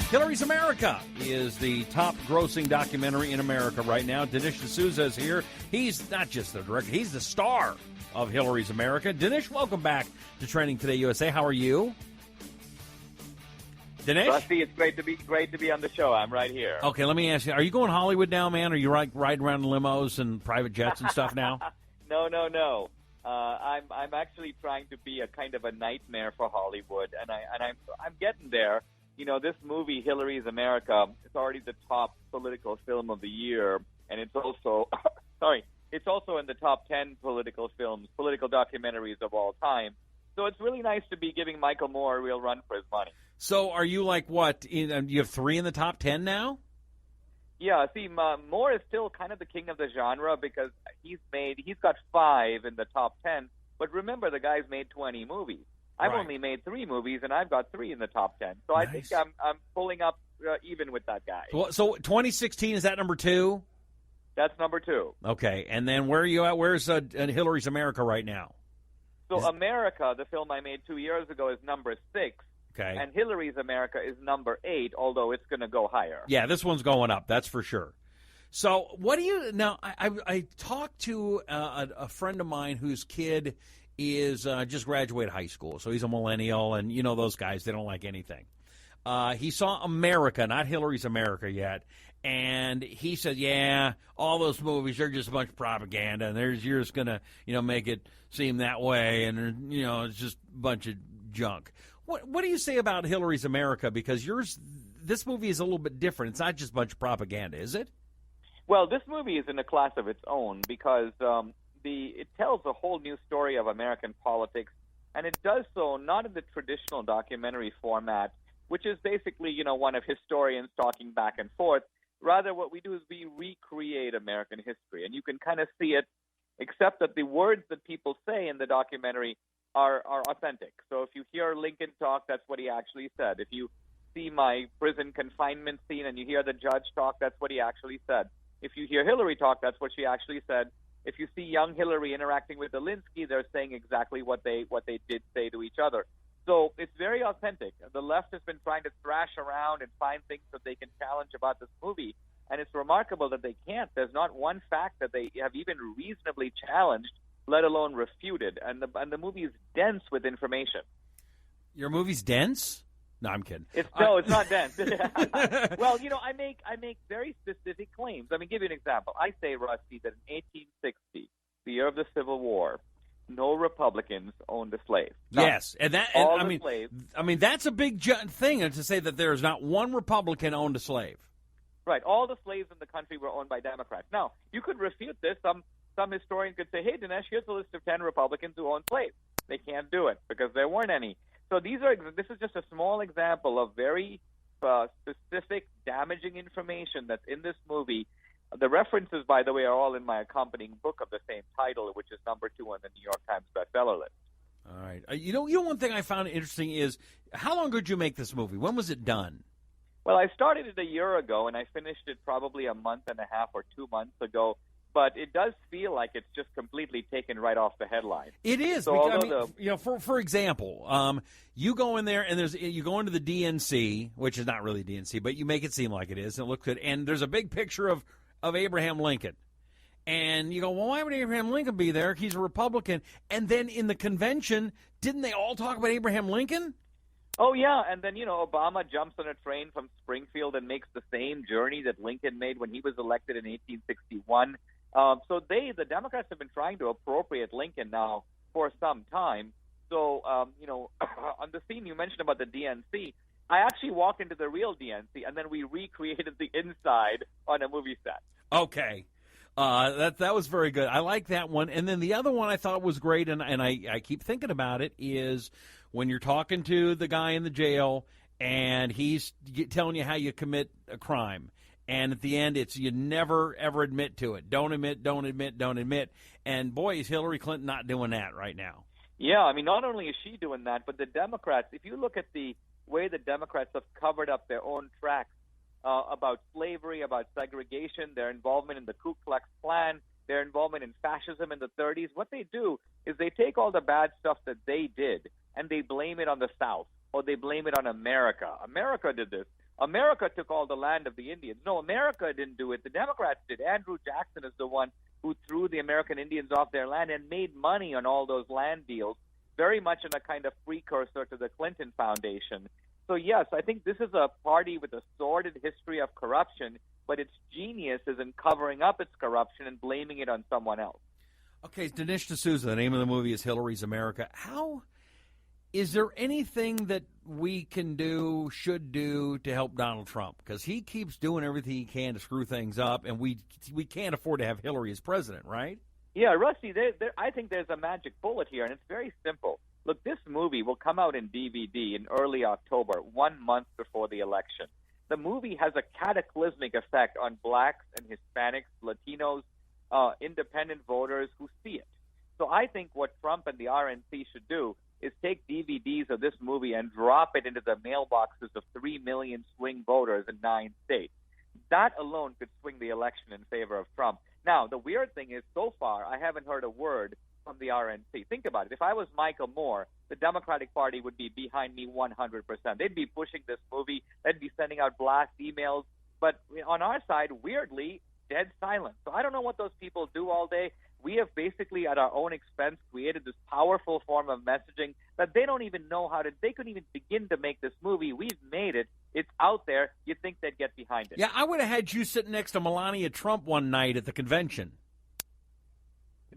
Hillary's America is the top-grossing documentary in America right now. Dinesh D'Souza is here. He's not just the director, he's the star of Hillary's America. Dinesh, welcome back to Training Today USA. How are you? Dinesh? Rusty, it's great to be on the show. I'm right here. Okay, let me ask you, are you going Hollywood now, man? Are you riding around in limos and private jets and stuff now? No. I'm actually trying to be a kind of a nightmare for Hollywood, and I'm getting there. You know, this movie, Hillary's America, it's already the top political film of the year, and it's also, it's also in the top 10 political documentaries of all time. So it's really nice to be giving Michael Moore a real run for his money. So are you like what? You have 3 in the top 10 now? Yeah, see, Moore is still kind of the king of the genre because he's got 5 in the top 10. But remember, the guy's made 20 movies. I've only made 3 movies, and I've got 3 in the top 10. So nice. I think I'm pulling up even with that guy. So 2016, is that number 2? That's number 2. Okay, and then where are you at? Where's Hillary's America right now? So America, the film I made 2 years ago, is number 6. Okay. And Hillary's America is number 8, although it's going to go higher. Yeah, this one's going up, that's for sure. So what do you – now, I talked to a friend of mine whose kid – is just graduated high school, so he's a millennial, and you know those guys, they don't like anything. He saw America, not Hillary's America yet, and he said, yeah, all those movies, they're just a bunch of propaganda, and you're just going to, make it seem that way, and, it's just a bunch of junk. What do you say about Hillary's America? Because this movie is a little bit different. It's not just a bunch of propaganda, is it? Well, this movie is in a class of its own because it tells a whole new story of American politics, and it does so not in the traditional documentary format, which is basically, one of historians talking back and forth. Rather, what we do is we recreate American history, and you can kind of see it, except that the words that people say in the documentary are authentic. So if you hear Lincoln talk, that's what he actually said. If you see my prison confinement scene and you hear the judge talk, that's what he actually said. If you hear Hillary talk, that's what she actually said. If you see young Hillary interacting with Zelensky, they're saying exactly what they did say to each other. So it's very authentic. The left has been trying to thrash around and find things that they can challenge about this movie, and it's remarkable that they can't. There's not one fact that they have even reasonably challenged, let alone refuted. And the movie is dense with information. Your movie's dense? No, I'm kidding. It's not dense. Well, I make very specific claims. Let me give you an example. I say, Rusty, that in 1860, the year of the Civil War, no Republicans owned a slave. Yes, that's a big thing to say that there is not one Republican owned a slave. Right. All the slaves in the country were owned by Democrats. Now, you could refute this. Some historian could say, hey, Dinesh, here's a list of 10 Republicans who owned slaves. They can't do it because there weren't any. So this is just a small example of very specific, damaging information that's in this movie. The references, by the way, are all in my accompanying book of the same title, which is number 2 on the New York Times bestseller list. All right. One thing I found interesting is, how long did you make this movie? When was it done? Well, I started it a year ago, and I finished it probably a month and a half or 2 months ago. But it does feel like it's just completely taken right off the headline. It is. So for example, you go in there and you go into the DNC, which is not really DNC, but you make it seem like it is. And it looks good. And there's a big picture of Abraham Lincoln. And you go, well, why would Abraham Lincoln be there? He's a Republican. And then in the convention, didn't they all talk about Abraham Lincoln? Oh, yeah. And then, Obama jumps on a train from Springfield and makes the same journey that Lincoln made when he was elected in 1861. So the Democrats have been trying to appropriate Lincoln now for some time. So, on the scene you mentioned about the DNC, I actually walked into the real DNC, and then we recreated the inside on a movie set. Okay. That was very good. I like that one. And then the other one I thought was great, and I keep thinking about it, is when you're talking to the guy in the jail, and he's telling you how you commit a crime. And at the end, it's you never, ever admit to it. Don't admit, don't admit, don't admit. And, boy, is Hillary Clinton not doing that right now. Yeah, not only is she doing that, but the Democrats, if you look at the way the Democrats have covered up their own tracks about slavery, about segregation, their involvement in the Ku Klux Klan, their involvement in fascism in the 30s, what they do is they take all the bad stuff that they did and they blame it on the South, or they blame it on America. America did this. America took all the land of the Indians. No, America didn't do it. The Democrats did. Andrew Jackson is the one who threw the American Indians off their land and made money on all those land deals, very much in a kind of precursor to the Clinton Foundation. So, yes, I think this is a party with a sordid history of corruption, but its genius is in covering up its corruption and blaming it on someone else. Okay, Dinesh D'Souza, the name of the movie is Hillary's America. Is there anything that we can do, should do, to help Donald Trump? Because he keeps doing everything he can to screw things up, and we can't afford to have Hillary as president, right? Yeah, Rusty, I think there's a magic bullet here, and it's very simple. Look, this movie will come out in DVD in early October, 1 month before the election. The movie has a cataclysmic effect on blacks and Hispanics, Latinos, independent voters who see it. So I think what Trump and the RNC should do is take DVDs of this movie and drop it into the mailboxes of 3 million swing voters in 9 states. That alone could swing the election in favor of Trump. Now, the weird thing is, so far, I haven't heard a word from the RNC. Think about it. If I was Michael Moore, the Democratic Party would be behind me 100%. They'd be pushing this movie. They'd be sending out blast emails. But on our side, weirdly, dead silence. So I don't know what those people do all day. We have basically, at our own expense, created this powerful form of messaging that they don't even know they couldn't even begin to make this movie. We've made it. It's out there. You'd think they'd get behind it. Yeah, I would have had you sitting next to Melania Trump one night at the convention.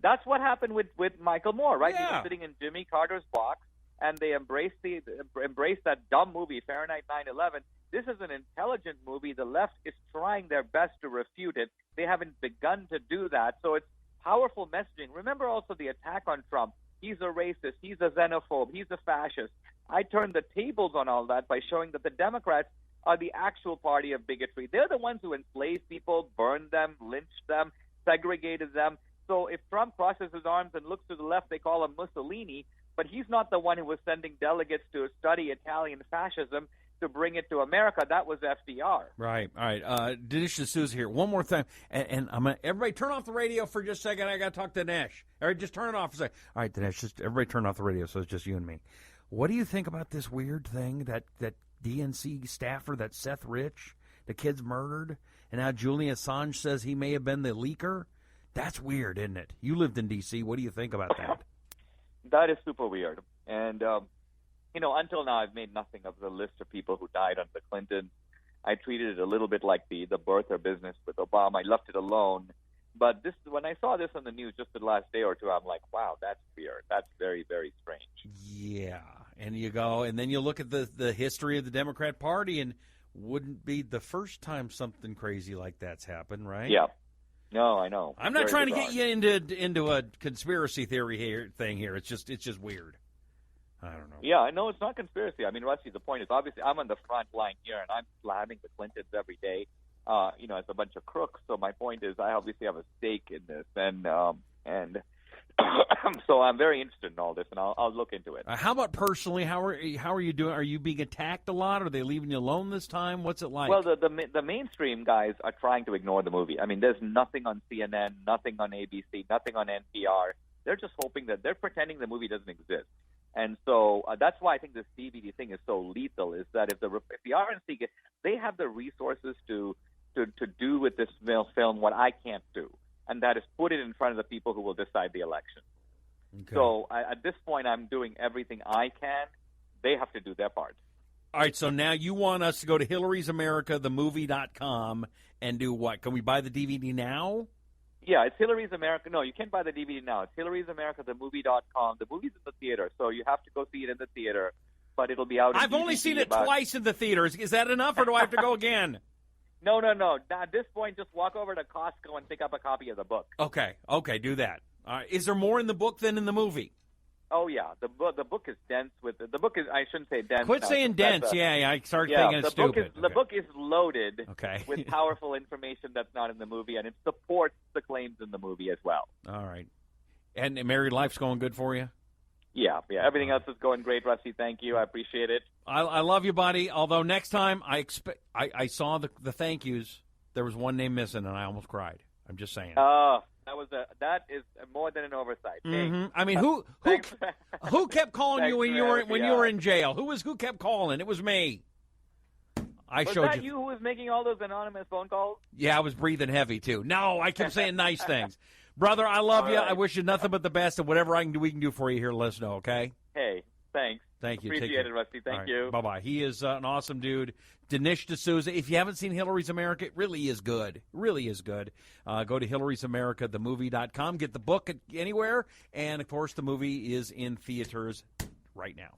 That's what happened with Michael Moore, right? Yeah. He was sitting in Jimmy Carter's box, and they embraced that dumb movie, Fahrenheit 9/11. This is an intelligent movie. The left is trying their best to refute it. They haven't begun to do that, so it's powerful messaging. Remember also the attack on Trump. He's a racist. He's a xenophobe. He's a fascist. I turned the tables on all that by showing that the Democrats are the actual party of bigotry. They're the ones who enslaved people, burned them, lynched them, segregated them. So if Trump crosses his arms and looks to the left, they call him Mussolini, but he's not the one who was sending delegates to study Italian fascism to bring it to America. That was FDR. Right. All right. Dinesh D'Souza here. One more time. And I'm going to, everybody turn off the radio for just a second. I got to talk to Dinesh. All right, just turn it off for a second. All right, Dinesh, just everybody turn off the radio so it's just you and me. What do you think about this weird thing that DNC staffer, that Seth Rich, the kid's murdered, and now Julian Assange says he may have been the leaker? That's weird, isn't it? You lived in D.C. What do you think about that? That is super weird. And, until now, I've made nothing of the list of people who died under the Clintons. I treated it a little bit like the birther business with Obama. I left it alone. But when I saw this on the news just the last day or two, I'm like, wow, that's weird. That's very, very strange. Yeah. And you go, and then you look at the history of the Democrat Party, and wouldn't be the first time something crazy like that's happened, right? Yeah. No, I know. I'm not trying to get you into a conspiracy theory thing here. It's just weird. I don't know. Yeah, I know it's not conspiracy. I mean, Rusty, the point is, obviously, I'm on the front line here, and I'm slamming the Clintons every day, as a bunch of crooks. So my point is, I obviously have a stake in this, and so I'm very interested in all this, and I'll look into it. How about personally? How are you doing? Are you being attacked a lot? Are they leaving you alone this time? What's it like? Well, the mainstream guys are trying to ignore the movie. I mean, there's nothing on CNN, nothing on ABC, nothing on NPR. They're just hoping that they're pretending the movie doesn't exist. And so that's why I think this DVD thing is so lethal, is that if the RNC they have the resources to do with this film what I can't do, and that is put it in front of the people who will decide the election. Okay. So at this point, I'm doing everything I can. They have to do their part. All right, so now you want us to go to Hillary'sAmericaTheMovie.com and do what? Can we buy the DVD now? Yeah, it's Hillary's America. No, you can't buy the DVD now. It's Hillary'sAmericaTheMovie.com. The movie's in the theater, so you have to go see it in the theater, but it'll be out. I've only seen it twice in the theaters. Is that enough, or do I have to go again? No. At this point, just walk over to Costco and pick up a copy of the book. Okay, do that. Is there more in the book than in the movie? Oh, yeah. The book is dense with the book is, I shouldn't say dense. Quit saying dense. I started thinking it's stupid. The book is loaded okay. with powerful information that's not in the movie, and it supports the claims in the movie as well. All right. And married life's going good for you? Yeah. Everything else is going great, Rusty. Thank you. I appreciate it. I love you, buddy. Although next time I saw the thank yous, there was one name missing, and I almost cried. I'm just saying. That is more than an oversight. Mm-hmm. I mean, who kept calling you when you were in jail? Who kept calling? It was me. I Was showed that you who was making all those anonymous phone calls? Yeah, I was breathing heavy, too. No, I kept saying nice things. Brother, I love you. Right. I wish you nothing but the best, and whatever we can do for you here, let us know, okay? Hey, thanks. Thank you. Appreciate it, Rusty. Thank you. Bye-bye. He is an awesome dude. Dinesh D'Souza. If you haven't seen Hillary's America, it really is good. It really is good. Go to Hillary'sAmericaTheMovie.com. Get the book anywhere. And, of course, the movie is in theaters right now.